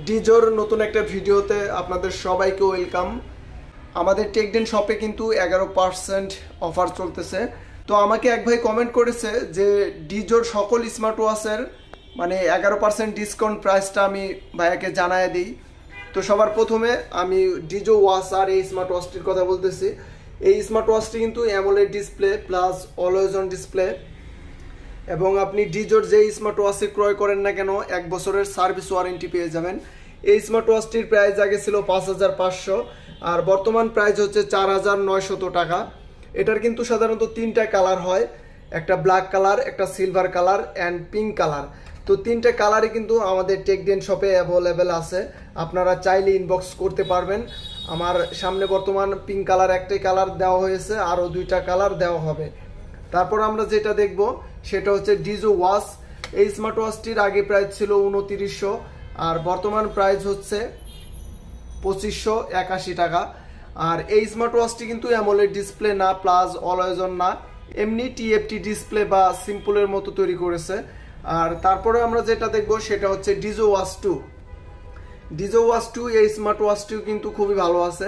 ডিজোর নতুন একটা ভিডিওতে আপনাদের সবাইকে ওয়েলকাম। আমাদের টেকডেন শপে কিন্তু 11% অফার চলতেছে। তো আমাকে এক ভাই কমেন্ট করেছে যে ডিজোর সকল স্মার্ট ওয়াচের মানে 11% ডিসকাউন্ট প্রাইসটা আমি ভাইয়াকে জানায় দিই। তো সবার প্রথমে আমি ডিজো ওয়াচ আর এই স্মার্ট ওয়াচটির কথা বলতেছি। এই স্মার্ট ওয়াচটি কিন্তু AMOLED display plus always on display, এবং আপনি ডিজোর যে স্মার্ট ওয়াচটি ক্রয় করেন না কেন 1 বছরের সার্ভিস ওয়ারেন্টি পেয়ে যাবেন। এই স্মার্ট ওয়াচটির প্রাইস আগে ছিল 5500 আর বর্তমান প্রাইস হচ্ছে 4900 টাকা। এটার কিন্তু সাধারণত 3টা কালার হয়, একটা ব্ল্যাক কালার, একটা silver colour and pink colour. তো 3টে কালারই কিন্তু আমাদের টেকডেন শপে অ্যাভেলেবেল আছে, আপনারা চাইলে ইনবক্স করতে পারবেন। আমার সামনে বর্তমান পিঙ্ক কালার একটাই কালার দেওয়া হয়েছে, আরও 2টা কালার দেওয়া হবে। তারপর আমরা যেটা দেখব সেটা হচ্ছে ডিজো ওয়াচ। এই স্মার্ট ওয়াচটির আগে প্রাইস ছিল 2900 আর বর্তমান প্রাইস হচ্ছে 2581 টাকা। আর এই স্মার্ট ওয়াচটি কিন্তু অ্যামোলেড ডিসপ্লে না, প্লাস অলওয়েজ অন না, এমনি টিএফটি ডিসপ্লে বা সিম্পলের মতো তৈরি করেছে। আর তারপরে আমরা যেটা দেখব সেটা হচ্ছে ডিজো ওয়াচ 2। ডিজো ওয়াচ 2 এই স্মার্ট ওয়াচটিও কিন্তু খুবই ভালো আছে।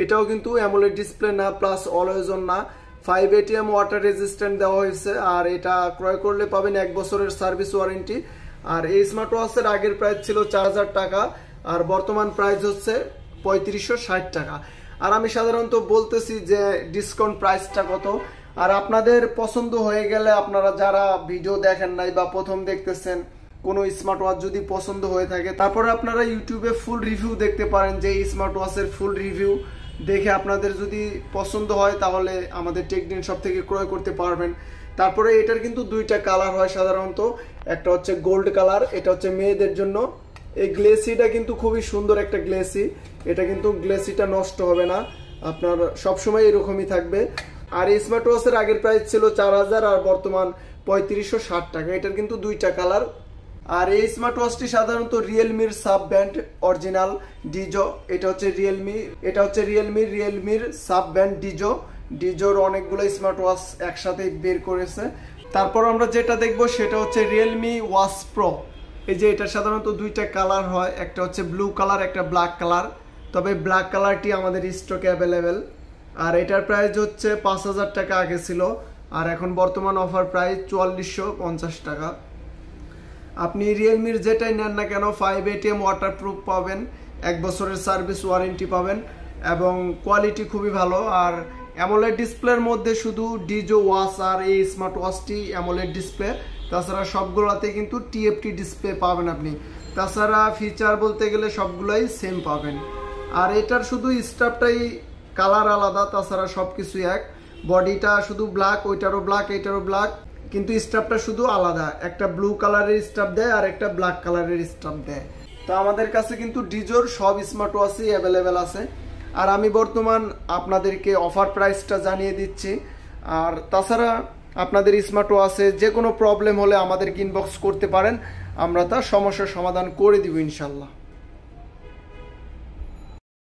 এটাও কিন্তু অ্যামোলেড ডিসপ্লে না, প্লাস অলওয়েজ অন না, 5 ATM ওয়াটার রেজিস্ট্যান্ট দেওয়া হয়েছে। আর এটা ক্রয় করলে পাবেন 1 বছরের সার্ভিস ওয়ারেন্টি। আর এই স্মার্ট ওয়াচের আগের প্রাইস ছিল 4000 টাকা আর বর্তমান প্রাইস হচ্ছে 3560 টাকা। আর আমি সাধারণত বলতেছি যে ডিসকাউন্ট প্রাইসটা কত, আর আপনাদের পছন্দ হয়ে গেলে আপনারা যারা ভিডিও দেখেন নাই বা প্রথম দেখতেছেন, কোনো স্মার্ট ওয়াচ যদি পছন্দ হয়ে থাকে তারপরে আপনারা ইউটিউবে ফুল রিভিউ দেখতে পারেন, যে এই স্মার্ট ওয়াচের ফুল রিভিউ দেখে আপনাদের যদি পছন্দ হয় তাহলে আমাদের টেকডেন শপ থেকে ক্রয় করতে পারবেন। তারপরে এটার কিন্তু 2টা কালার হয় সাধারণত, একটা হচ্ছে গোল্ড কালার, এটা হচ্ছে মেয়েদের জন্য। এই গ্লেসিটা কিন্তু খুবই সুন্দর একটা গ্লেসি, এটা কিন্তু গ্লেসিটা নষ্ট হবে না, আপনার সবসময় এরকমই থাকবে। আর এই স্মার্ট ওয়াচের আগের প্রাইস ছিল 4000 আর বর্তমান 3560 টাকা। এটার কিন্তু 2টা কালার। আর এই স্মার্ট ওয়াচটি সাধারণত রিয়েলমির সাব ব্র্যান্ড অরিজিনাল ডিজো। এটা হচ্ছে রিয়েলমির সাব ব্র্যান্ড ডিজো। ডিজোর অনেকগুলো স্মার্ট ওয়াচ একসাথে বের করেছে। তারপর আমরা যেটা দেখব সেটা হচ্ছে রিয়েলমি ওয়াচ প্রো। এই যে এটা সাধারণত 2টা কালার হয়, একটা হচ্ছে ব্লু কালার, একটা ব্ল্যাক কালার। তবে ব্ল্যাক কালারটি আমাদের স্টকে অ্যাভেলেবেল। আর এটার প্রাইস হচ্ছে 5000 টাকা আগে ছিল, আর এখন বর্তমান অফার প্রাইস 4450 টাকা। আপনি রিয়েলমির যেটাই নেন না কেন 5 ATM ওয়াটারপ্রুফ পাবেন, 1 বছরের সার্ভিস ওয়ারেন্টি পাবেন, এবং কোয়ালিটি খুবই ভালো। আর অ্যামোলেড ডিসপ্লের মধ্যে শুধু ডিজো ওয়াচ আর এই স্মার্ট ওয়াচটি অ্যামোলেড ডিসপ্লে, তাছাড়া সবগুলোতে কিন্তু টিএফটি ডিসপ্লে পাবেন আপনি। তাছাড়া ফিচার বলতে গেলে সবগুলোই সেম পাবেন। আর এটার শুধু স্টাফটাই কালার আলাদা, তাছাড়া সবকিছু এক। বডিটা শুধু ব্ল্যাক, ওইটারও ব্ল্যাক, এইটারও ব্ল্যাক, কিন্তু স্টাফটা শুধু আলাদা, একটা ব্লু কালারের স্টাফ দেয় আর একটা ব্ল্যাক কালারের স্টাফ দেয়। তো আমাদের কাছে কিন্তু ডিজোর সব স্মার্ট ওয়াচই অ্যাভেলেবেল আছে। আর আমি বর্তমান আপনাদেরকে অফার প্রাইসটা জানিয়ে দিচ্ছি। আর তাছাড়া আপনাদের স্মার্ট ওয়াচে যে কোনো প্রবলেম হলে আমাদেরকে ইনবক্স করতে পারেন, আমরা তার সমস্যার সমাধান করে দিব ইনশাল্লাহ।